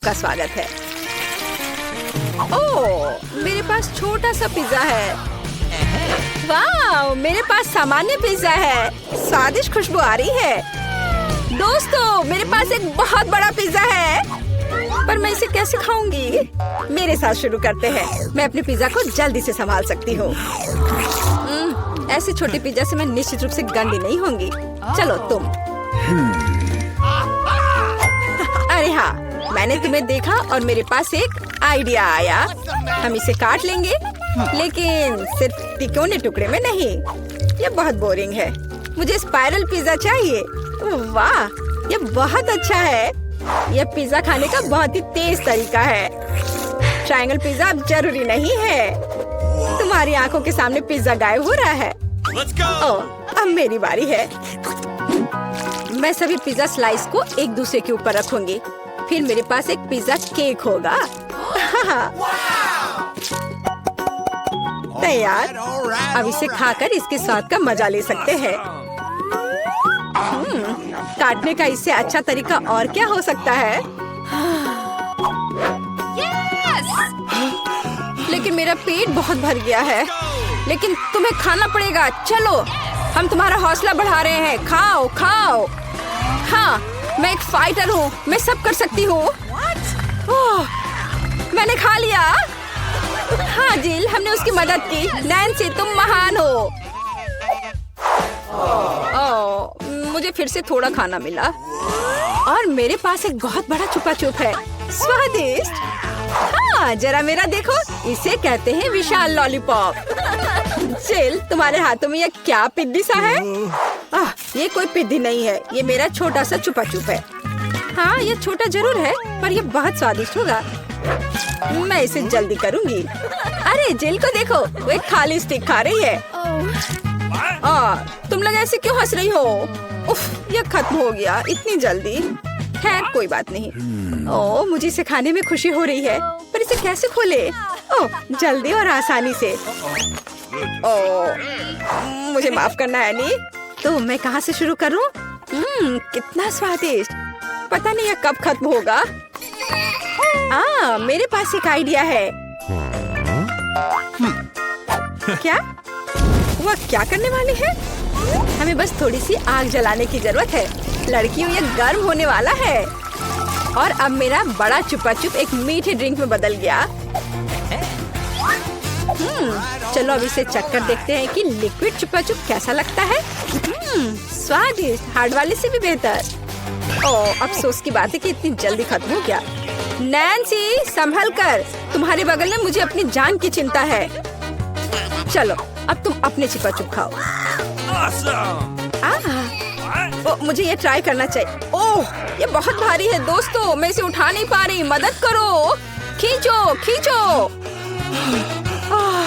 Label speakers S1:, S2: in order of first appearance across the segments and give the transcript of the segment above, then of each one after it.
S1: का स्वागत है। ओह, मेरे पास छोटा सा पिज्जा है। वाह, मेरे पास सामान्य पिज्जा है। स्वादिष्ट खुशबू आ रही है। दोस्तों, मेरे पास एक बहुत बड़ा पिज्जा है, पर मैं इसे कैसे खाऊंगी? मेरे साथ शुरू करते हैं। मैं अपने पिज्जा को जल्दी से संभाल सकती हूँ। ऐसे छोटे पिज्जा से मैं निश्चित रूप से गंदी नहीं होंगी। चलो तुम। अरे हाँ, मैंने तुम्हें देखा और मेरे पास एक आइडिया आया। हम इसे काट लेंगे, लेकिन सिर्फ तिकोने टुकड़े में नहीं। ये बहुत बोरिंग है। मुझे स्पाइरल पिज्जा चाहिए। वाह, ये बहुत अच्छा है। यह पिज्जा खाने का बहुत ही तेज तरीका है। ट्रायंगल पिज्जा अब जरूरी नहीं है। तुम्हारी आंखों के सामने पिज्जा गायब हो रहा है। ओह, अब मेरी बारी है। मैं सभी पिज्जा स्लाइस को एक दूसरे के ऊपर रखूंगी। फिर मेरे पास एक पिज्जा केक होगा। तैयार। अब इसे खाकर इसके स्वाद का मजा ले सकते हैं। काटने का इससे अच्छा तरीका और क्या हो सकता है? लेकिन मेरा पेट बहुत भर गया है। लेकिन तुम्हें खाना पड़ेगा। चलो, हम तुम्हारा हौसला बढ़ा रहे हैं। खाओ खाओ। हाँ, मैं एक फाइटर हूँ। मैं सब कर सकती हूँ। मैंने खा लिया। हाँ जिल, हमने उसकी मदद की। नैन्सी, तुम महान हो। मुझे फिर से थोड़ा खाना मिला और मेरे पास एक बहुत बड़ा छुपा छुप है। स्वादिष्ट। हाँ, जरा मेरा देखो। इसे कहते हैं विशाल लॉलीपॉप। जिल, तुम्हारे हाथों में यह क्या पिद्दी सा है? ये कोई पिद्दी नहीं है। ये मेरा छोटा सा छुपा छुप है। हाँ, ये छोटा जरूर है, पर ये बहुत स्वादिष्ट होगा। मैं इसे जल्दी करूंगी। अरे जिल को देखो, वो एक खाली स्टिक खा रही है। तुम लोग ऐसे क्यों हंस रही हो? उफ, ये खत्म हो गया इतनी जल्दी। खैर, कोई बात नहीं। मुझे इसे खाने में खुशी हो रही है, पर इसे कैसे खोले? जल्दी और आसानी से। मुझे माफ करना एनी। तो मैं कहाँ से शुरू करूँ? कितना स्वादिष्ट। पता नहीं यह कब खत्म होगा। मेरे पास एक आइडिया है। क्या? वह क्या करने वाली है? हमें बस थोड़ी सी आग जलाने की जरूरत है। लड़कियों, ये गर्म होने वाला है। और अब मेरा बड़ा छुपा छुप एक मीठे ड्रिंक में बदल गया। चलो अब इसे चक्कर देखते हैं कि लिक्विड छुपा छुप कैसा लगता है। स्वादिष्ट, हार्ड वाले से भी बेहतर। अफसोस की बात है कि इतनी जल्दी खत्म हो गया। नैन्सी, संभल कर। तुम्हारे बगल में मुझे अपनी जान की चिंता है। चलो, अब तुम अपने छुपा छुप खाओ। मुझे ये ट्राई करना चाहिए। ये बहुत भारी है दोस्तों, मैं इसे उठा नहीं पा रही। मदद करो। खींचो खींचो।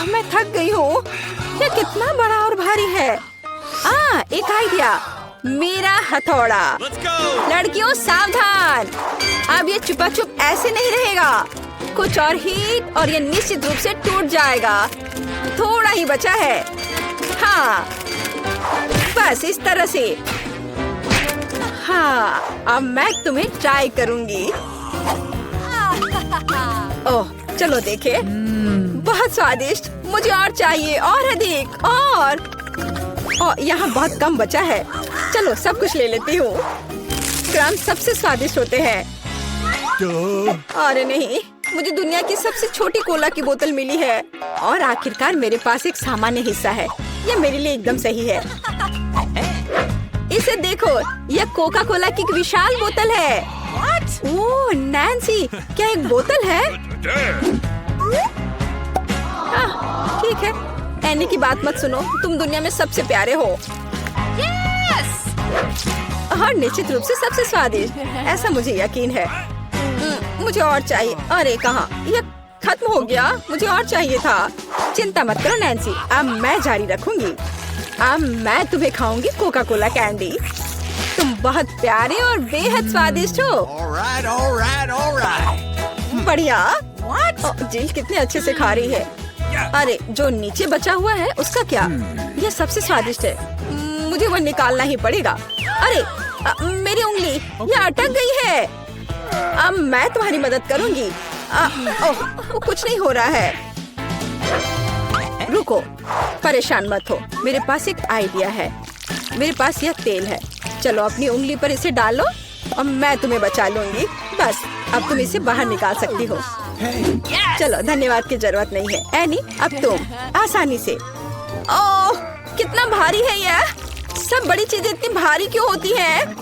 S1: मैं थक गई हूँ। ये कितना बड़ा और भारी है। एक आइडिया। मेरा हथौड़ा। लड़कियों, सावधान। अब ये छुपा छुप ऐसे नहीं रहेगा। कुछ और हीट और ये निश्चित रूप से टूट जाएगा। थोड़ा ही बचा है। हाँ, बस इस तरह से। हाँ, अब मैं तुम्हें ट्राई करूंगी। चलो देखे। बहुत स्वादिष्ट। मुझे और चाहिए, और अधिक। और यहाँ बहुत कम बचा है। चलो, सब कुछ ले लेती हूँ। क्रंच सबसे स्वादिष्ट होते हैं। अरे नहीं, मुझे दुनिया की सबसे छोटी कोला की बोतल मिली है। और आखिरकार मेरे पास एक सामान्य हिस्सा है। यह मेरे लिए एकदम सही है। इसे देखो, यह कोका कोला की एक विशाल बोतल है। ओह नैन्सी, क्या एक बोतल है? ठीक है, एनी की बात मत सुनो। तुम दुनिया में सबसे प्यारे हो। और निश्चित रूप से सबसे स्वादिष्ट, ऐसा मुझे यकीन है। मुझे और चाहिए। अरे कहाँ, यह खत्म हो गया। मुझे और चाहिए था। चिंता मत करो नैन्सी, अब मैं जारी रखूंगी। अब मैं तुम्हें खाऊंगी कोका कोला कैंडी। तुम बहुत प्यारे और बेहद स्वादिष्ट हो। बढ़िया। जिल कितने अच्छे से खा रही है। अरे, जो नीचे बचा हुआ है उसका क्या? यह सबसे स्वादिष्ट है। मुझे वो निकालना ही पड़ेगा। अरे, मेरी उंगली, यह अटक गई है। अब मैं तुम्हारी मदद करूंगी। ओह, वो कुछ नहीं हो रहा है। रुको, परेशान मत हो, मेरे पास एक आइडिया है। मेरे पास यह तेल है, चलो अपनी उंगली पर इसे डालो और मैं तुम्हें बचा लूंगी। बस अब तुम इसे बाहर निकाल सकती हो। चलो, धन्यवाद की जरूरत नहीं है एनी, अब तुम आसानी से। ओह, कितना भारी है यह। सब बड़ी चीजें इतनी भारी क्यों होती हैं?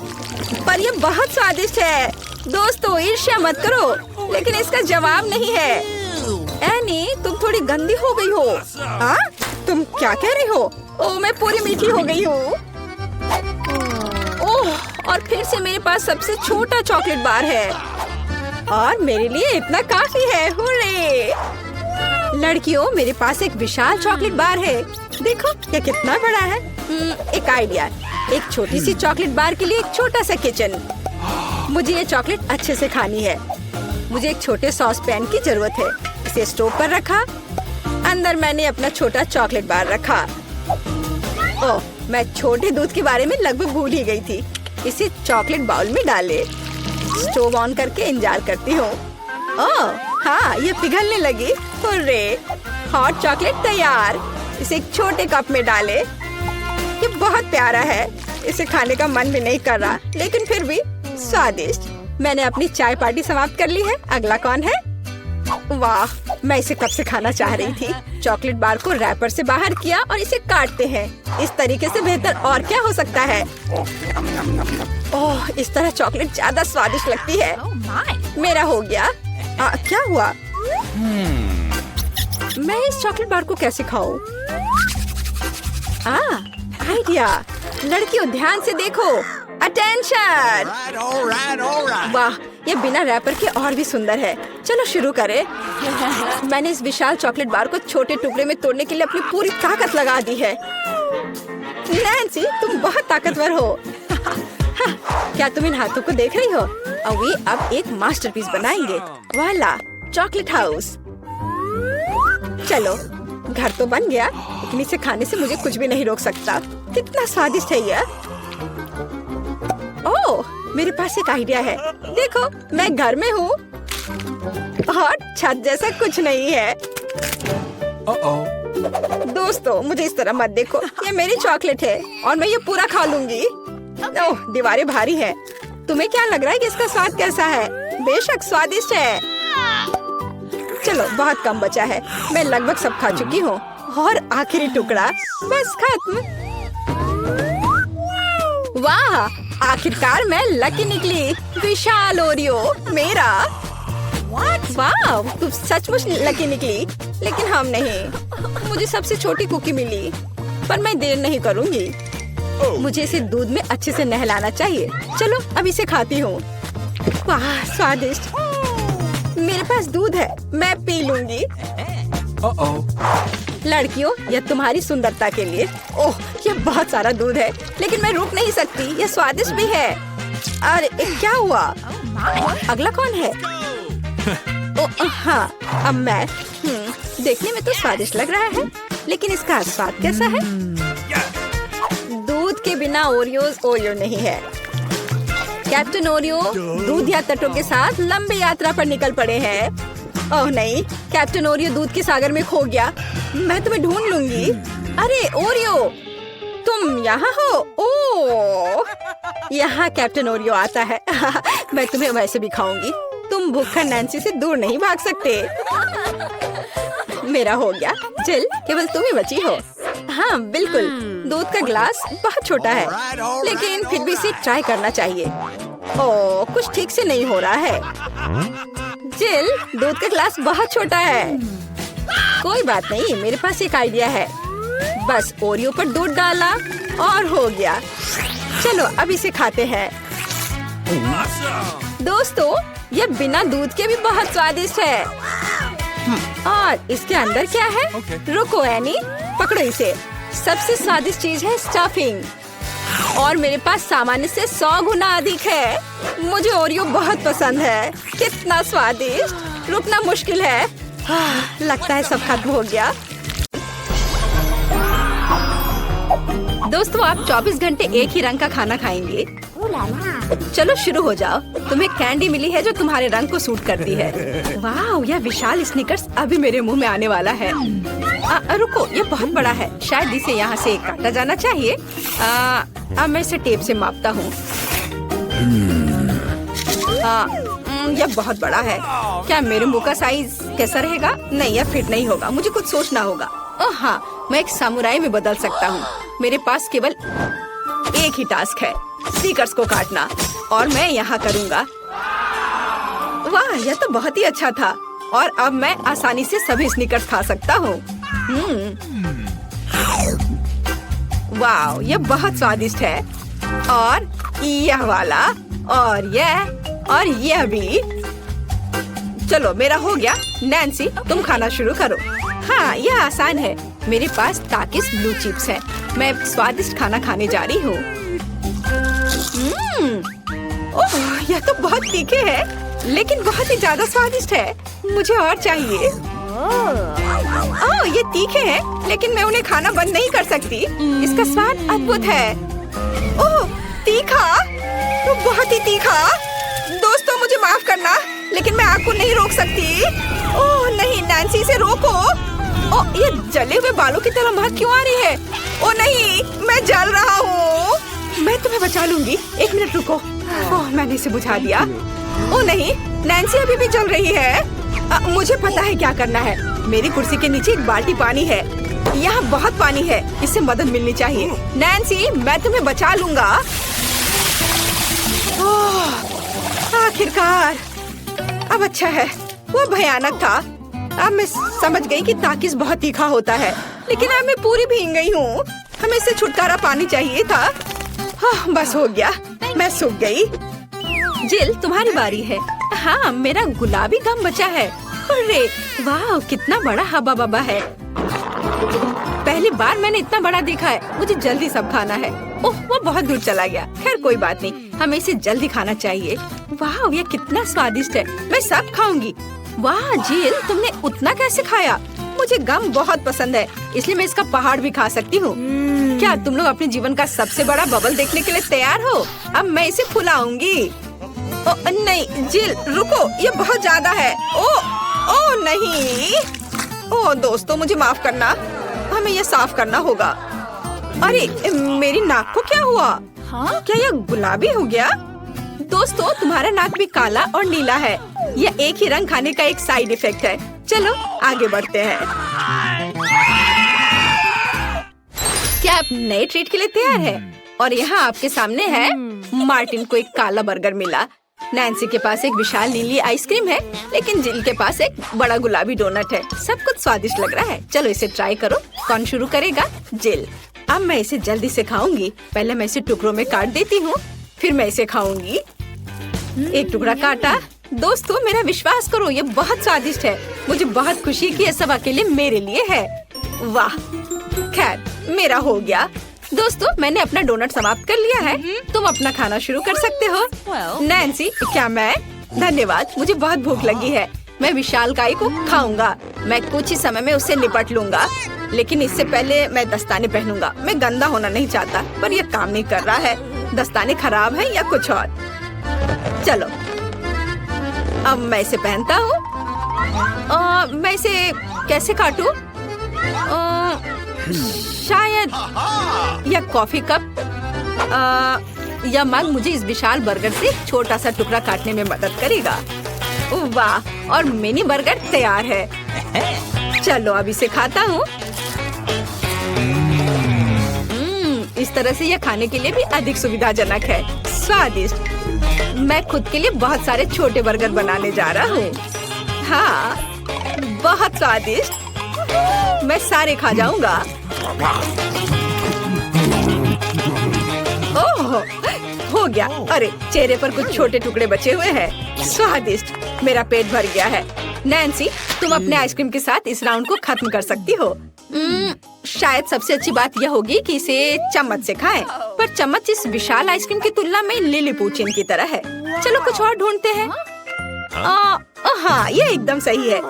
S1: पर यह बहुत स्वादिष्ट है। दोस्तों, ईर्ष्या मत करो, लेकिन इसका जवाब नहीं है। एनी, तुम थोड़ी गंदी हो गई हो। हाँ? तुम क्या कह रही हो? ओह, मैं पूरी मीठी हो गई हूँ। ओह, और फिर से मेरे पास सबसे छोटा चॉकलेट बार है और मेरे लिए इतना काफी है। हुर्रे! लड़कियों, मेरे पास एक विशाल चॉकलेट बार है। देखो, यह कितना बड़ा है। एक आइडिया, एक छोटी सी चॉकलेट बार के लिए एक छोटा सा किचन। मुझे ये चॉकलेट अच्छे से खानी है। मुझे एक छोटे सॉस पैन की जरूरत है। इसे स्टोव पर रखा, अंदर मैंने अपना छोटा चॉकलेट बार रखा। ओह, मैं छोटे दूध के बारे में लगभग भूल ही गई थी। इसे चॉकलेट बाउल में डाले, स्टोव ऑन करके इंतजार करती हूँ। ओह हाँ, ये पिघलने लगी। हुर्रे! हॉट चॉकलेट तैयार। इसे एक छोटे कप में डाले। ये बहुत प्यारा है, इसे खाने का मन भी नहीं कर रहा, लेकिन फिर भी स्वादिष्ट। मैंने अपनी चाय पार्टी समाप्त कर ली है। अगला कौन है? वाह, मैं इसे कब से खाना चाह रही थी। चॉकलेट बार को रैपर से बाहर किया और इसे काटते हैं। इस तरीके से बेहतर और क्या हो सकता है? ओह, इस तरह चॉकलेट ज्यादा स्वादिष्ट लगती है। मेरा हो गया। क्या हुआ? मैं इस चॉकलेट बार को कैसे खाऊं? आइडिया। लड़कियों, ध्यान से देखो। अटेंशन! वाह, ये बिना रैपर के और भी सुंदर है। चलो शुरू करें। मैंने इस विशाल चॉकलेट बार को छोटे टुकड़े में तोड़ने के लिए अपनी पूरी ताकत लगा दी है। नैन्सी, तुम बहुत ताकतवर हो। क्या तुम इन हाथों को देख रही हो? वे अब एक मास्टरपीस बनाएंगे। वाला, चॉकलेट हाउस। चलो, घर तो बन गया, लेकिन इसे खाने से मुझे कुछ भी नहीं रोक सकता। कितना स्वादिष्ट है यह। ओह, मेरे पास एक आइडिया है। देखो, मैं घर में हूँ और छत जैसा कुछ नहीं है। दोस्तों, मुझे इस तरह मत देखो। ये मेरी चॉकलेट है और मैं ये पूरा खा लूंगी। ओह, दीवारें भारी है। तुम्हें क्या लग रहा है कि इसका स्वाद कैसा है? बेशक स्वादिष्ट है। चलो, बहुत कम बचा है। मैं लगभग सब खा चुकी हूँ और आखिरी टुकड़ा बस खत्म। वाह, आखिरकार मैं लकी निकली। विशाल ओरियो मेरा। वाह, तुम सचमुच लकी निकली, लेकिन हम नहीं। मुझे सबसे छोटी कुकी मिली, पर मैं देर नहीं करूँगी। मुझे इसे दूध में अच्छे से नहलाना चाहिए। चलो, अब इसे खाती हूँ। वाह, स्वादिष्ट। मेरे पास दूध है, मैं पी लूंगी। लड़कियों, यह तुम्हारी सुंदरता के लिए। ओह, यह बहुत सारा दूध है, लेकिन मैं रुक नहीं सकती। यह स्वादिष्ट भी है। अरे, क्या हुआ? अगला कौन है? ओह हाँ, अब मैं। देखने में तो स्वादिष्ट लग रहा है, लेकिन इसका स्वाद कैसा है? दूध के बिना ओरियो नहीं है। कैप्टन ओरियो दूध या तटों के साथ लंबी यात्रा पर निकल पड़े हैं। ओह नहीं, कैप्टन ओरियो दूध के सागर में खो गया। मैं तुम्हें ढूंढ लूंगी। अरे ओरियो, तुम यहाँ हो? ओह, यहाँ कैप्टन ओरियो आता है। मैं तुम्हें वैसे भी खाऊंगी। तुम भूखा नैन्सी से दूर नहीं भाग सकते। मेरा हो गया। जिल, केवल तुम ही बची हो। हाँ बिल्कुल, दूध का ग्लास बहुत छोटा है, लेकिन फिर भी इसे ट्राई करना चाहिए। ओह, कुछ ठीक से नहीं हो रहा है। जिल, दूध का ग्लास बहुत छोटा है। कोई बात नहीं, मेरे पास एक आइडिया है। बस ओरियो पर दूध डाला और हो गया। चलो, अब इसे खाते हैं। दोस्तों, ये बिना दूध के भी बहुत स्वादिष्ट है। और इसके अंदर क्या है? रुको एनी, पकड़ो इसे। सबसे स्वादिष्ट चीज है स्टफिंग, और मेरे पास सामान्य से 100 गुना अधिक है। मुझे ओरियो बहुत पसंद है। कितना स्वादिष्ट, रुकना मुश्किल है। लगता है सब खत्म हो गया। दोस्तों, आप 24 घंटे एक ही रंग का खाना खाएंगे? चलो शुरू हो जाओ। तुम्हें कैंडी मिली है जो तुम्हारे रंग को सूट करती है। वाह, यह विशाल स्निकर्स अभी मेरे मुंह में आने वाला है। रुको, ये बहुत बड़ा है, शायद इसे यहाँ से काटा जाना चाहिए। अब मैं इसे टेप से मापता हूँ। यह बहुत बड़ा है। क्या मेरे मुंह का साइज कैसा रहेगा? नहीं, यह फिट नहीं होगा। मुझे कुछ सोचना होगा। ओह हाँ, मैं एक सामुराई में बदल सकता हूँ। मेरे पास केवल एक ही टास्क है, स्नीकर्स को काटना, और मैं यहाँ करूँगा। वाह, यह तो बहुत ही अच्छा था। और अब मैं आसानी से सभी स्नीकर्स खा सकता हूँ। वाह, यह बहुत स्वादिष्ट है। और यह वाला, और यह भी। चलो, मेरा हो गया। नैन्सी, तुम खाना शुरू करो। हाँ, यह आसान है। मेरे पास ताकिस ब्लू चिप्स है। मैं स्वादिष्ट खाना खाने जा रही हूँ। ओह, यह तो बहुत तीखे है, लेकिन बहुत ही ज्यादा स्वादिष्ट है। मुझे और चाहिए। ओह, ये तीखे हैं, लेकिन मैं उन्हें खाना बंद नहीं कर सकती। इसका स्वाद अद्भुत है। ओह, तीखा, तो बहुत ही तीखा। दोस्तों, मुझे माफ करना, लेकिन मैं आग को नहीं रोक सकती। ओह नहीं, नैन्सी, इसे रोको। ओह, ये जले हुए बालों की तरह महक क्यों आ रही है? ओह नहीं, मैं जल रहा हूँ। मैं तुम्हें बचा लूंगी। एक मिनट रुको। ओह, मैंने इसे बुझा दिया। ओह नहीं, नैन्सी अभी भी जल रही है। मुझे पता है क्या करना है। मेरी कुर्सी के नीचे एक बाल्टी पानी है। यहाँ बहुत पानी है, इससे मदद मिलनी चाहिए। नैन्सी, मैं तुम्हें बचा लूंगा। आखिरकार, अब अच्छा है। वो भयानक था। अब मैं समझ गई कि ताकिस बहुत तीखा होता है, लेकिन अब मैं पूरी भीग गई हूँ। हमें इससे छुटकारा पानी चाहिए था। बस हो गया, मैं सूख गई। जिल, तुम्हारी बारी है। हाँ, मेरा गुलाबी गम बचा है। अरे वाह, कितना बड़ा हब्बा बब्बा है। पहली बार मैंने इतना बड़ा देखा है। मुझे जल्दी सब खाना है। ओह, वो बहुत दूर चला गया। खैर कोई बात नहीं, हमें इसे जल्दी खाना चाहिए। वाह, ये कितना स्वादिष्ट है। मैं सब खाऊंगी। वाह जिल, तुमने उतना कैसे खाया? मुझे गम बहुत पसंद है, इसलिए मैं इसका पहाड़ भी खा सकती हूँ। क्या तुम लोग अपने जीवन का सबसे बड़ा बबल देखने के लिए तैयार हो? अब मैं इसे फुलाऊंगी। नहीं जिल, रुको, ये बहुत ज्यादा है। ओ नहीं। ओ दोस्तों, मुझे माफ करना, हमें ये साफ करना होगा। अरे मेरी नाक को क्या हुआ? हाँ, क्या यह गुलाबी हो गया? दोस्तों, तुम्हारा नाक भी काला और नीला है। यह एक ही रंग खाने का एक साइड इफेक्ट है। चलो आगे बढ़ते हैं। क्या आप नए ट्रीट के लिए तैयार हैं? और यहाँ आपके सामने है। मार्टिन को एक काला बर्गर मिला। नैन्सी के पास एक विशाल नीली आइसक्रीम है, लेकिन जिल के पास एक बड़ा गुलाबी डोनट है। सब कुछ स्वादिष्ट लग रहा है। चलो इसे ट्राई करो। कौन शुरू करेगा? जिल। अब मैं इसे जल्दी से खाऊंगी। पहले मैं इसे टुकड़ों में काट देती हूँ, फिर मैं इसे खाऊंगी। एक टुकड़ा काटा। दोस्तों, मेरा विश्वास करो, ये बहुत स्वादिष्ट है। मुझे बहुत खुशी है कि ये सब अकेले मेरे लिए है। वाह, खैर मेरा हो गया। दोस्तों, मैंने अपना डोनट समाप्त कर लिया है। तुम अपना खाना शुरू कर सकते हो। नैन्सी, क्या मैं? धन्यवाद, मुझे बहुत भूख लगी है। मैं विशालकाय को खाऊंगा। मैं कुछ ही समय में उससे निपट लूंगा, लेकिन इससे पहले मैं दस्ताने पहनूंगा। मैं गंदा होना नहीं चाहता, पर यह काम नहीं कर रहा है। दस्ताने खराब है या कुछ और। चलो, अब मैं इसे पहनता हूँ। मैं इसे कैसे काटूं? शायद यह कॉफी कप या मग मुझे इस विशाल बर्गर से छोटा सा टुकड़ा काटने में मदद करेगा। वाह, और मिनी बर्गर तैयार है। चलो अब इसे खाता हूँ। इस तरह से यह खाने के लिए भी अधिक सुविधाजनक है। स्वादिष्ट। मैं खुद के लिए बहुत सारे छोटे बर्गर बनाने जा रहा हूँ। हाँ, बहुत स्वादिष्ट। मैं सारे खा जाऊंगा। ओह, हो गया। अरे चेहरे पर कुछ छोटे टुकड़े बचे हुए हैं। स्वादिष्ट। मेरा पेट भर गया है। नैन्सी, तुम अपने आइसक्रीम के साथ इस राउंड को खत्म कर सकती हो। शायद सबसे अच्छी बात यह होगी कि इसे चम्मच से खाएं। पर चम्मच इस विशाल आइसक्रीम की तुलना में लिलीपुचिन की तरह है। चलो कुछ और ढूंढते हैं। हाँ, ये एकदम सही है।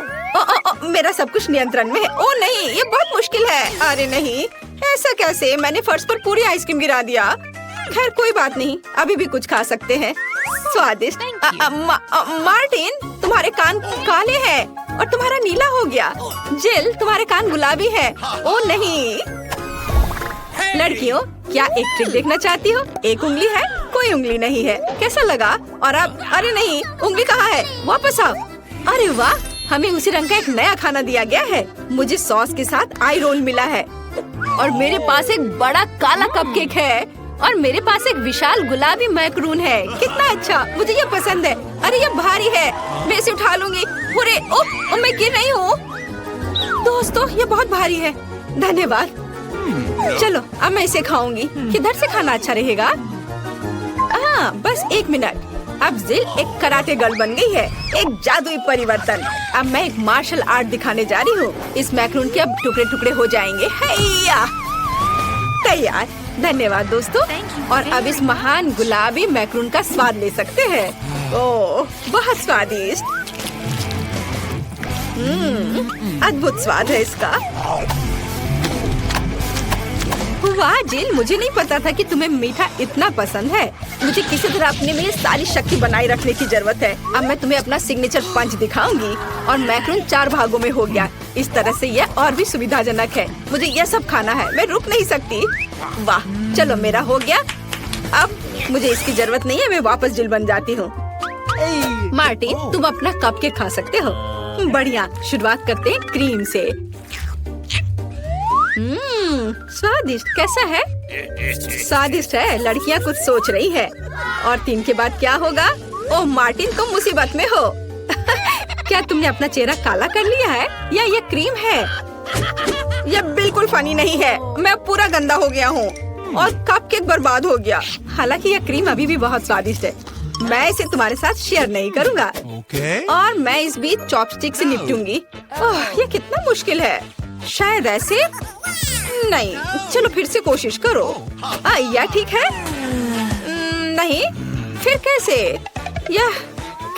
S1: मेरा सब कुछ नियंत्रण में है। ओ नहीं, ये बहुत मुश्किल है। अरे नहीं, ऐसा कैसे? मैंने फर्श पर पूरी आइसक्रीम गिरा दिया। खैर कोई बात नहीं, अभी भी कुछ खा सकते हैं। स्वादिष्ट। मार्टिन, तुम्हारे कान काले हैं और तुम्हारा नीला हो गया। जिल, तुम्हारे कान गुलाबी है। ओ नहीं। लड़कियों, क्या एक ट्रिक देखना चाहती हो? एक उंगली है, कोई उंगली नहीं है। कैसा लगा? और अब अरे नहीं, उंगली कहाँ है? वापस आओ। अरे वाह, हमें उसी रंग का एक नया खाना दिया गया है। मुझे सॉस के साथ आई रोल मिला है और मेरे पास एक बड़ा काला कपकेक है और मेरे पास एक विशाल गुलाबी मैक्रून है। कितना अच्छा, मुझे ये पसंद है। अरे ये भारी है, मैं इसे उठा लूंगी। अरे ओह, मैं गिर रही हूँ। दोस्तों, ये बहुत भारी है। धन्यवाद। चलो अब मैं इसे खाऊंगी। किधर से खाना अच्छा रहेगा? हाँ, बस 1 मिनट। अब जिल एक कराटे गर्ल बन गई है, एक जादुई परिवर्तन। अब मैं एक मार्शल आर्ट दिखाने जा रही हूँ। इस मैक्रून के अब टुकड़े टुकड़े हो जाएंगे। हैया, तैयार। धन्यवाद दोस्तों। और अब इस महान गुलाबी मैक्रून का स्वाद ले सकते हैं। ओह, बहुत स्वादिष्ट। अद्भुत स्वाद है इसका। वाह जिल, मुझे नहीं पता था कि तुम्हें मीठा इतना पसंद है। मुझे किसी तरह अपने में सारी शक्ति बनाए रखने की जरूरत है। अब मैं तुम्हें अपना सिग्नेचर पंच दिखाऊंगी। और मैक्रून 4 भागों में हो गया। इस तरह से यह और भी सुविधाजनक है। मुझे यह सब खाना है, मैं रुक नहीं सकती। वाह, चलो मेरा हो गया। अब मुझे इसकी जरूरत नहीं है, मैं वापस जिल बन जाती हूँ। मार्टिन, तुम अपना कपकेक खा सकते हो। बढ़िया, शुरुआत करते हैं क्रीम से। स्वादिष्ट। कैसा है? स्वादिष्ट है। लड़कियाँ कुछ सोच रही है। और 3 के बाद क्या होगा? ओह मार्टिन, तुम मुसीबत में हो। क्या तुमने अपना चेहरा काला कर लिया है या ये क्रीम है? यह बिल्कुल फनी नहीं है। मैं पूरा गंदा हो गया हूँ और कपकेक बर्बाद हो गया। हालांकि यह क्रीम अभी भी बहुत स्वादिष्ट है। मैं इसे तुम्हारे साथ शेयर नहीं करूँगा। और मैं इस बीच चॉपस्टिक से निपटूंगी। ओह, यह कितना मुश्किल है। शायद ऐसे नहीं। चलो फिर से कोशिश करो। यह ठीक है? नहीं, फिर कैसे? यह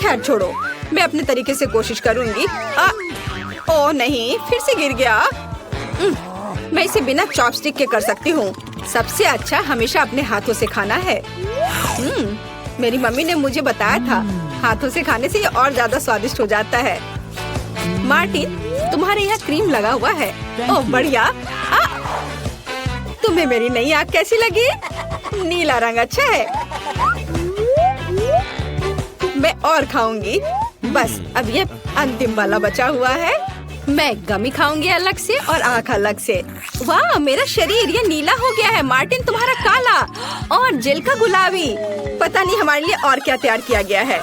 S1: खैर छोड़ो, मैं अपने तरीके से कोशिश करूंगी। ओह नहीं, फिर से गिर गया। मैं इसे बिना चॉपस्टिक के कर सकती हूँ। सबसे अच्छा हमेशा अपने हाथों से खाना है। मेरी मम्मी ने मुझे बताया था, हाथों से खाने से ये और ज्यादा स्वादिष्ट हो जाता है। मार्टिन, तुम्हारे यहाँ क्रीम लगा हुआ है। ओह बढ़िया। तुम्हें मेरी नई आँख कैसी लगी? नीला रंग अच्छा है। मैं और खाऊंगी। बस अब ये अंतिम वाला बचा हुआ है। मैं गमी खाऊंगी अलग से और आँख अलग से। वाह, मेरा शरीर ये नीला हो गया है। मार्टिन, तुम्हारा काला और जिल का गुलाबी। पता नहीं हमारे लिए और क्या तैयार किया गया है।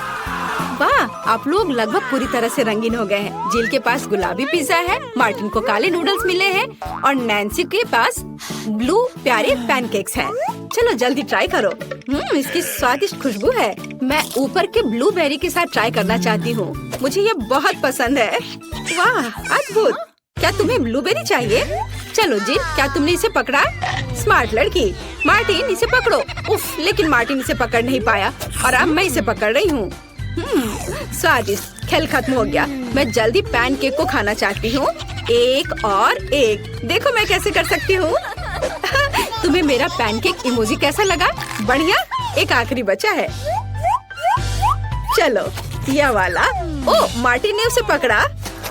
S1: वाह, आप लोग लगभग पूरी तरह से रंगीन हो गए हैं। जिल के पास गुलाबी पिज्जा है, मार्टिन को काले नूडल्स मिले हैं और नैन्सी के पास ब्लू प्यारे पैनकेक्स हैं। चलो जल्दी ट्राई करो। इसकी स्वादिष्ट खुशबू है। मैं ऊपर के ब्लूबेरी के साथ ट्राई करना चाहती हूँ। मुझे ये बहुत पसंद है। वाह, अद्भुत। क्या तुम्हें ब्लूबेरी चाहिए? चलो जिल, क्या तुमने इसे पकड़ा? स्मार्ट लड़की। मार्टिन, इसे पकड़ो। उफ, लेकिन मार्टिन इसे पकड़ नहीं पाया और अब मैं इसे पकड़ रही हूँ। स्वादिष्ट। खेल खत्म हो गया। मैं जल्दी पैनकेक को खाना चाहती हूँ। एक और एक। देखो मैं कैसे कर सकती हूँ। तुम्हें मेरा पैनकेक इमोजी कैसा लगा? बढ़िया। एक आखिरी बचा है। चलो यह वाला। ओह, मार्टिन ने उसे पकड़ा।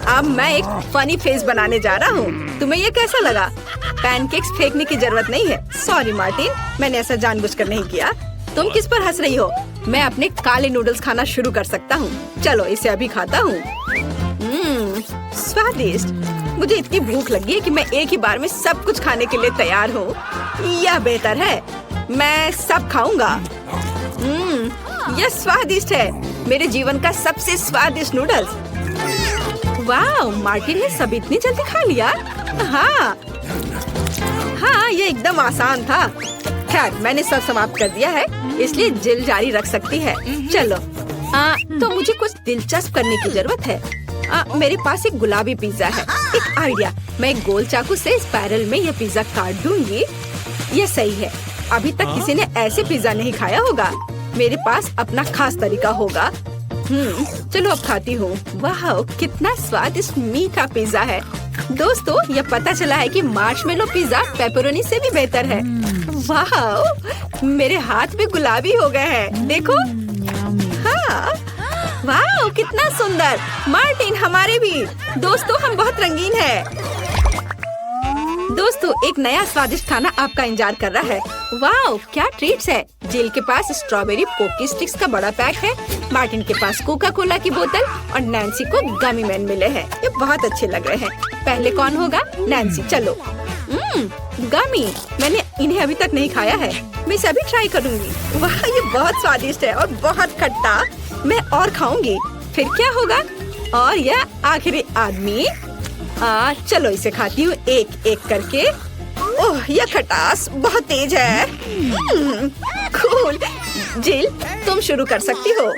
S1: अब मैं एक फनी फेस बनाने जा रहा हूँ। तुम्हें ये कैसा लगा? पैनकेक्स फेंकने की जरूरत नहीं है। सॉरी मार्टिन, मैंने ऐसा जानबूझकर नहीं किया। तुम किस पर हंस रही हो? मैं अपने काले नूडल्स खाना शुरू कर सकता हूँ। चलो इसे अभी खाता हूँ। स्वादिष्ट। मुझे इतनी भूख लगी है कि मैं एक ही बार में सब कुछ खाने के लिए तैयार हूँ। यह बेहतर है, मैं सब खाऊंगा। यह स्वादिष्ट है। मेरे जीवन का सबसे स्वादिष्ट नूडल्स। वाह, मार्टिन ने सब इतनी जल्दी खा लिया। हाँ, ये एकदम आसान था। खैर, मैंने सब समाप्त कर दिया है, इसलिए जिल जारी रख सकती है। चलो, तो मुझे कुछ दिलचस्प करने की जरूरत है। मेरे पास एक गुलाबी पिज्जा है। एक आइडिया, मैं एक गोल चाकू से स्पाइरल में यह पिज्जा काट दूंगी। यह सही है। अभी तक किसी ने ऐसे पिज्जा नहीं खाया होगा। मेरे पास अपना खास तरीका होगा। चलो अब खाती हूँ। वाह, कितना स्वादिष्ट मीठा पिज्जा है। दोस्तों, यह पता चला है कि मार्शमेलो पिज्जा पेपरोनी से भी बेहतर है। वाह, मेरे हाथ भी गुलाबी हो गए हैं। देखो। हाँ, वाह, कितना सुंदर। मार्टिन, हमारे भी। दोस्तों, हम बहुत रंगीन हैं। दोस्तों, एक नया स्वादिष्ट खाना आपका इंतजार कर रहा है। वाह, क्या ट्रीट्स है। जिल के पास स्ट्रॉबेरी पोकी स्टिक्स का बड़ा पैक है। मार्टिन के पास कोका कोला की बोतल और नैन्सी को गमी मैन मिले हैं। ये बहुत अच्छे लग रहे हैं। पहले कौन होगा? नैन्सी, चलो। गमी, मैंने इन्हें अभी तक नहीं खाया है। मैं इसे अभी ट्राई करूंगी। वाह, ये बहुत स्वादिष्ट है और बहुत खट्टा। मैं और खाऊंगी। फिर क्या होगा? और यह आखिरी आदमी। चलो इसे खाती हूँ एक एक करके। ओह, यह खटास बहुत तेज है। कूल। जिल, तुम शुरू कर सकती हो।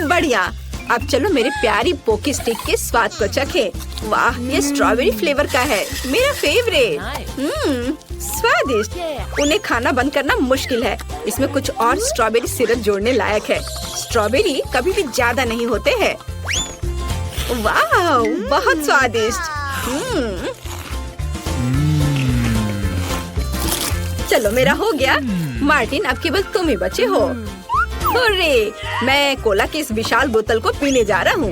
S1: बढ़िया। अब चलो मेरे प्यारी पोकी स्टिक के स्वाद को चखें। वाह, ये स्ट्रॉबेरी फ्लेवर का है, मेरा फेवरेट। स्वादिष्ट। उन्हें खाना बंद करना मुश्किल है। इसमें कुछ और स्ट्रॉबेरी सिरप जोड़ने लायक है। स्ट्रॉबेरी कभी भी ज्यादा नहीं होते हैं। वाह, बहुत स्वादिष्ट। चलो, मेरा हो गया। मार्टिन, अब केवल तुम ही बचे हो। हुर्रे, मैं कोला की इस विशाल बोतल को पीने जा रहा हूँ।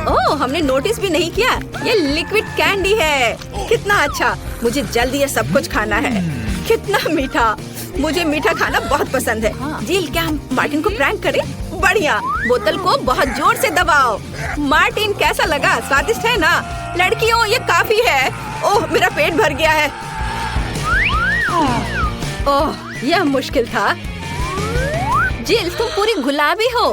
S1: ओह, हमने नोटिस भी नहीं किया। ये लिक्विड कैंडी है। कितना अच्छा। मुझे जल्दी ये सब कुछ खाना है। कितना मीठा। मुझे मीठा खाना बहुत पसंद है। जिल, क्या हम मार्टिन को प्रैंक करें? बढ़िया। बोतल को बहुत जोर से दबाओ। मार्टिन, कैसा लगा? स्वादिष्ट है ना? लड़कियों, ये काफी है। ओह, मेरा पेट भर गया है। ओह, यह मुश्किल था। जिल, तुम पूरी गुलाबी हो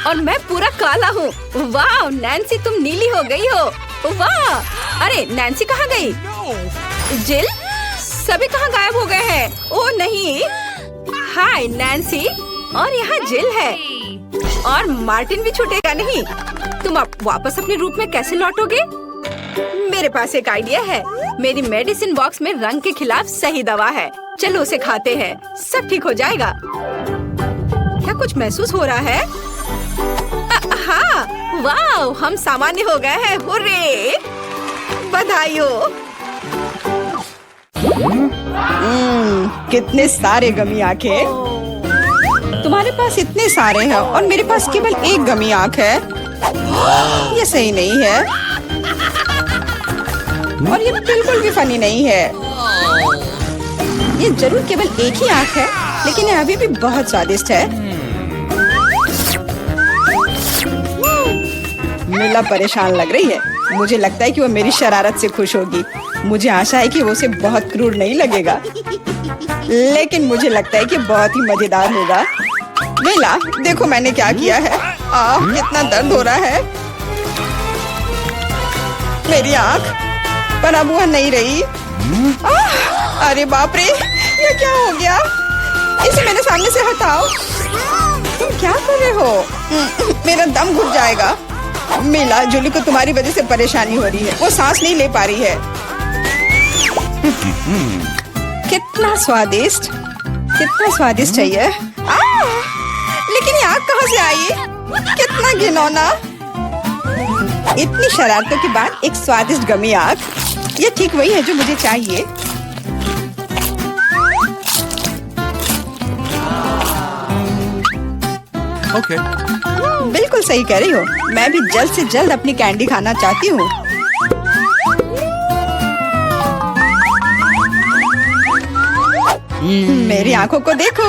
S1: और मैं पूरा काला हूँ। वाह, नैन्सी, तुम नीली हो गई हो। वाह। अरे, नैन्सी कहाँ गई? जिल, सभी कहाँ गायब हो गए हैं? ओह नहीं। हाय नैन्सी, और यहाँ जिल है। और मार्टिन भी छूटेगा नहीं। तुम अब वापस अपने रूप में कैसे लौटोगे? मेरे पास एक आइडिया है। मेरी मेडिसिन बॉक्स में रंग के खिलाफ सही दवा है। चलो उसे खाते हैं, सब ठीक हो जाएगा। क्या कुछ महसूस हो रहा है? हाँ, वाह, हम सामान्य हो गए हैं। हुर्रे, बधाई हो। कितने सारे गमी आंखें। तुम्हारे पास इतने सारे हैं और मेरे पास केवल एक गमी आंख है। ये सही नहीं है और ये बिल्कुल भी फनी नहीं है। ये जरूर केवल एक ही आंख है, लेकिन ये अभी भी बहुत स्वादिष्ट है। मिला परेशान लग रही है। मुझे लगता है कि वो मेरी शरारत से खुश होगी। मुझे आशा है कि वो उसे बहुत क्रूर नहीं लगेगा, लेकिन मुझे लगता है कि बहुत ही मजेदार होगा। मिला, देखो मैंने क्या किया है। कितना दर्द हो रहा है। मेरी आँख, पर अब वह नहीं रही। अरे बाप रे, ये क्या हो गया? इसे मेरे सामने से हटाओ। तुम क्या कर रहे हो? मेरा दम घुट जाएगा। मिला, जूली को तुम्हारी वजह से परेशानी हो रही है। वो सांस नहीं ले पा रही है। कितना स्वादिष्ट, कितना स्वादिष्ट है ये। लेकिन ये आग कहाँ से आई? कितना घिनौना। इतनी शरारतों के बाद एक स्वादिष्ट गमी आग। ये ठीक वही है जो मुझे चाहिए।
S2: Okay.
S1: बिल्कुल सही कह रही हो। मैं भी जल्द से जल्द अपनी कैंडी खाना चाहती हूँ। मेरी आंखों को देखो।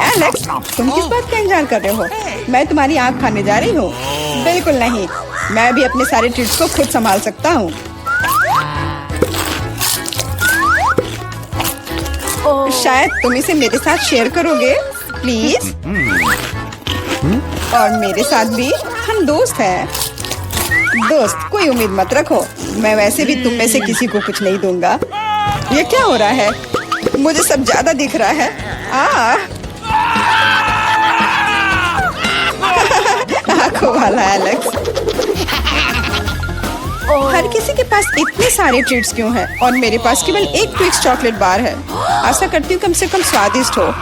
S1: एलेक्स, तुम किस बात का इंतजार कर रहे हो? मैं तुम्हारी आंख खाने जा रही हूँ। बिल्कुल नहीं, मैं भी अपने सारे ट्रीट्स को खुद संभाल सकता हूँ। शायद तुम इसे मेरे साथ शेयर करोगे, प्लीज? और मेरे साथ भी, हम दोस्त हैं। दोस्त, कोई उम्मीद मत रखो। मैं वैसे भी तुम में से किसी को कुछ नहीं दूंगा। ये क्या हो रहा है? मुझे सब ज्यादा दिख रहा है। आंखों वाला एलेक्स। हर किसी के पास इतने सारे ट्रीट्स क्यों हैं और मेरे पास केवल एक ट्विक्स चॉकलेट बार है। आशा करती हूँ कम से कम स्वादिष्ट हो।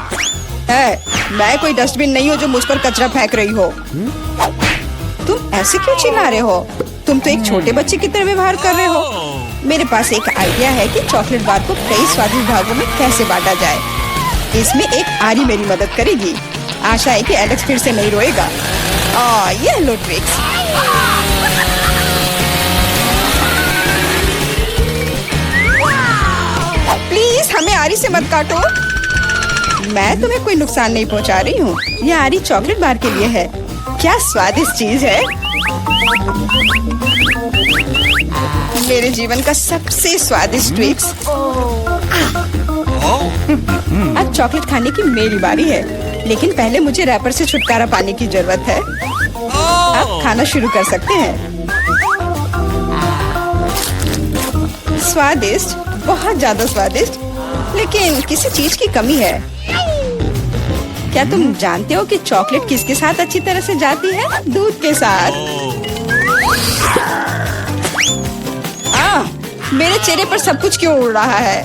S1: मैं कोई डस्टबिन नहीं हूँ जो मुझ पर कचरा फेंक रही हो। तुम ऐसे क्यों चिल्ला रहे हो? तुम तो एक छोटे बच्चे की तरह व्यवहार कर रहे हो। मेरे पास एक आइडिया है कि चॉकलेट बार को कई स्वादिष्ट भागों में कैसे बांटा जाए। इसमें एक आरी मेरी मदद करेगी। आशा है कि एलेक्स फिर से नहीं रोएगा। ये लो ट्रिक्स। प्लीज हमें आरी से मत काटो। मैं तुम्हें कोई नुकसान नहीं पहुंचा रही हूँ। यह आरी चॉकलेट बार के लिए है। क्या स्वादिष्ट चीज है। मेरे जीवन का सबसे स्वादिष्ट ट्विक्स। अब चॉकलेट खाने की मेरी बारी है, लेकिन पहले मुझे रैपर से छुटकारा पाने की जरूरत है। अब खाना शुरू कर सकते हैं। स्वादिष्ट, बहुत ज्यादा स्वादिष्ट, लेकिन किसी चीज की कमी है। क्या तुम जानते हो कि चॉकलेट किसके साथ अच्छी तरह से जाती है? दूध के साथ। मेरे चेहरे पर सब कुछ क्यों उड़ रहा है?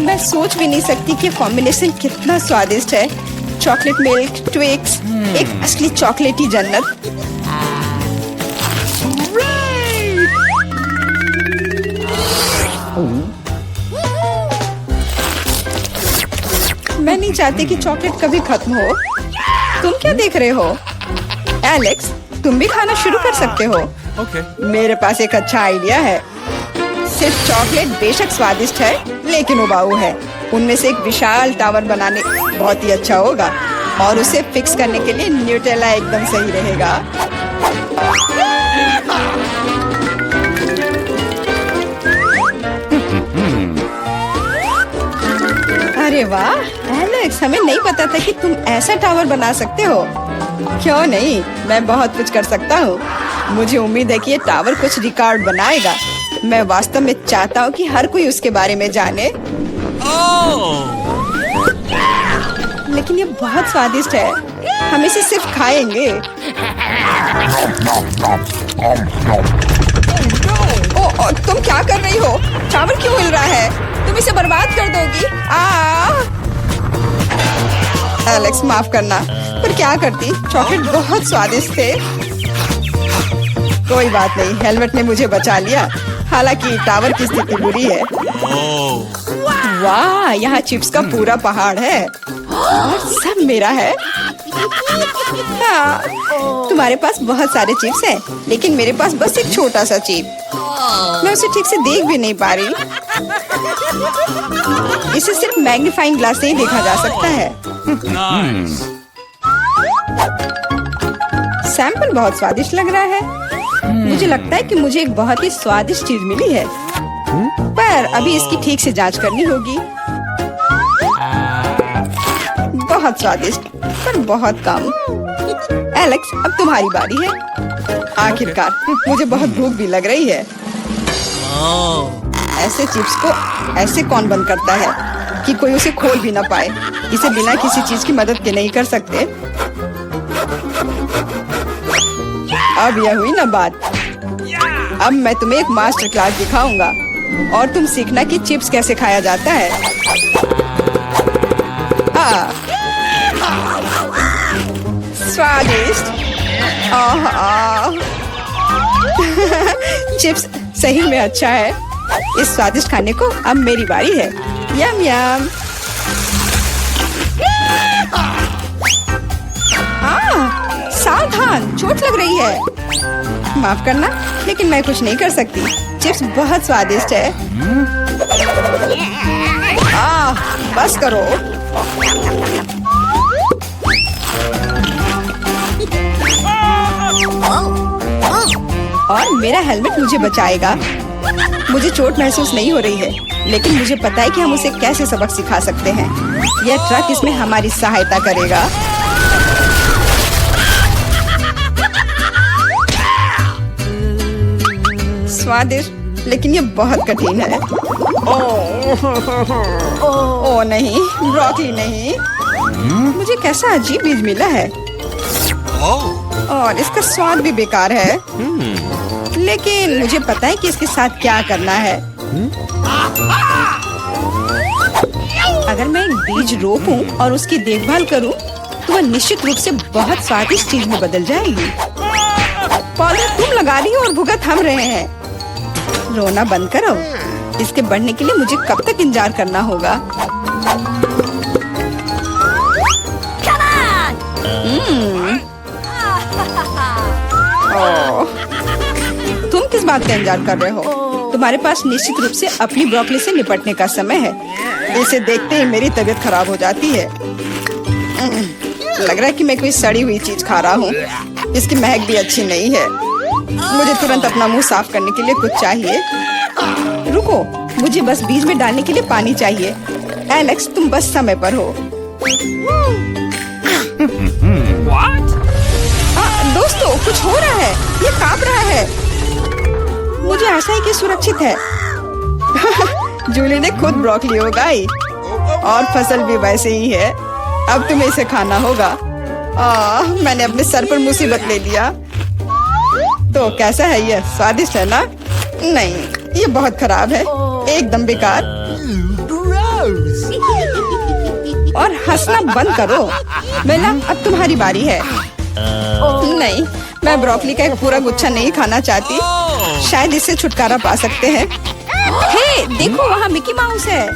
S1: मैं सोच भी नहीं सकती कि कॉम्बिनेशन कितना स्वादिष्ट है। चॉकलेट मिल्क ट्विक्स, एक असली चॉकलेटी जन्नत। मैं नहीं चाहती कि चॉकलेट कभी खत्म हो। तुम क्या देख रहे हो? एलेक्स, तुम भी खाना शुरू कर सकते हो। मेरे पास एक अच्छा आइडिया है। सिर्फ चॉकलेट बेशक स्वादिष्ट है, लेकिन उबाऊ है। उनमें से एक विशाल टावर बनाने बहुत ही अच्छा होगा, और उसे फिक्स करने के लिए न्यूटेला एकदम सही रहेगा। अरे वाह एलेक्स, हमें नहीं पता था कि तुम ऐसा टावर बना सकते हो। क्यों नहीं, मैं बहुत कुछ कर सकता हूँ। मुझे उम्मीद है कि ये टावर कुछ रिकॉर्ड बनाएगा। मैं वास्तव में चाहता हूँ कि हर कोई उसके बारे में जाने। लेकिन ये बहुत स्वादिष्ट है। हम इसे सिर्फ खाएंगे। तुम क्या कर रही हो? टावर क्यों हिल रहा है? तुम इसे बर्बाद कर दोगी। एलेक्स, माफ करना, पर क्या करती? चॉकलेट बहुत स्वादिष्ट थे। कोई बात नहीं, हेलमेट ने मुझे बचा लिया। हालांकि टावर की स्थिति बुरी है। वाह, यहाँ चिप्स का पूरा पहाड़ है और सब मेरा है। हाँ, तुम्हारे पास बहुत सारे चिप्स हैं, लेकिन मेरे पास बस एक छोटा सा चिप। मैं उसे ठीक से देख भी नहीं पा रही। इसे सिर्फ मैग्नीफाइंग ग्लास से ही देखा जा सकता है। सैंपल बहुत स्वादिष्ट लग रहा है। मुझे लगता है कि मुझे एक बहुत ही स्वादिष्ट चीज मिली है, पर अभी इसकी ठीक से जांच करनी होगी। बहुत स्वादिष्ट, पर बहुत कम। एलेक्स, अब तुम्हारी बारी है। आखिरकार, मुझे बहुत भूख भी लग रही है। ऐसे चिप्स को ऐसे कौन बंद करता है कि कोई उसे खोल भी ना पाए? इसे बिना किसी चीज की मदद के नहीं कर सकते। अब यह हुई ना बात। अब मैं तुम्हें एक मास्टर क्लास दिखाऊंगा और तुम सीखना कि चिप्स कैसे खाया जाता है। स्वादिष्ट। चिप्स सही में अच्छा है। इस स्वादिष्ट खाने को अब मेरी बारी है। यम यम। सावधान, चोट लग रही है। माफ करना, लेकिन मैं कुछ नहीं कर सकती। चिप्स बहुत स्वादिष्ट है। बस करो। और मेरा हेलमेट मुझे बचाएगा। मुझे चोट महसूस नहीं हो रही है, लेकिन मुझे पता है कि हम उसे कैसे सबक सिखा सकते हैं। यह ट्रक इसमें हमारी सहायता करेगा। स्वादिष्ट, लेकिन ये बहुत कठिन है। ओह नहीं, ब्रोकली नहीं। मुझे कैसा अजीब बीज मिला है और इसका स्वाद भी बेकार है। लेकिन मुझे पता है कि इसके साथ क्या करना है। अगर मैं एक बीज रोपूं और उसकी देखभाल करूं, तो वह निश्चित रूप से बहुत स्वादिष्ट चीज में बदल जाएगी। पौधा तुम लगा रही हूँ और भुगत थम रहे हैं। रोना बंद करो। इसके बढ़ने के लिए मुझे कब तक इंतजार करना होगा? तुम किस बात का इंतजार कर रहे हो? तुम्हारे पास निश्चित रूप से अपनी ब्रोकली से निपटने का समय है। इसे देखते ही मेरी तबीयत खराब हो जाती है। लग रहा है कि मैं कोई सड़ी हुई चीज खा रहा हूँ। इसकी महक भी अच्छी नहीं है। मुझे तुरंत अपना मुंह साफ करने के लिए कुछ चाहिए। रुको, मुझे बस बीज में डालने के लिए पानी चाहिए। एलेक्स, तुम बस समय पर हो। दोस्तों, कुछ हो रहा है। ये कांप रहा है। मुझे आशा है कि सुरक्षित है। जूली ने खुद ब्रोकली उगाई और फसल भी वैसे ही है। अब तुम्हें इसे खाना होगा। मैंने अपने सर पर मुसीबत ले लिया। तो कैसा है ये? स्वादिष्ट है ना? नहीं, ये बहुत खराब है, एकदम बेकार। और हंसना बंद करो। बेला, अब तुम्हारी बारी है। नहीं, मैं ब्रोकली का एक पूरा गुच्छा नहीं खाना चाहती। शायद इससे छुटकारा पा सकते हैं। हे, देखो, वहाँ मिकी माउस है।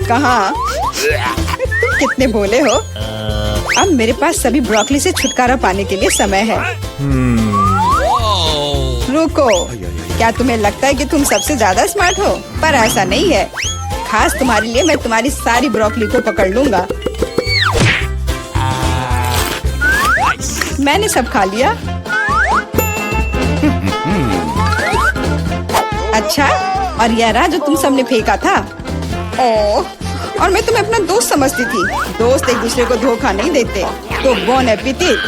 S1: कहाँ? तुम कितने भोले हो। अब मेरे पास सभी ब्रोकली से छुटकारा पाने के लिए समय है। रुको, क्या तुम्हें लगता है कि तुम सबसे ज्यादा स्मार्ट हो? पर ऐसा नहीं है। खास तुम्हारे लिए मैं तुम्हारी सारी ब्रोकली को पकड़ लूंगा। मैंने सब खा लिया। अच्छा, और यह रहा जो तुम सबने फेंका था। ओह, और मैं तुम्हें अपना दोस्त समझती थी। दोस्त एक दूसरे को धोखा नहीं देते। तो बोन एपेटिट।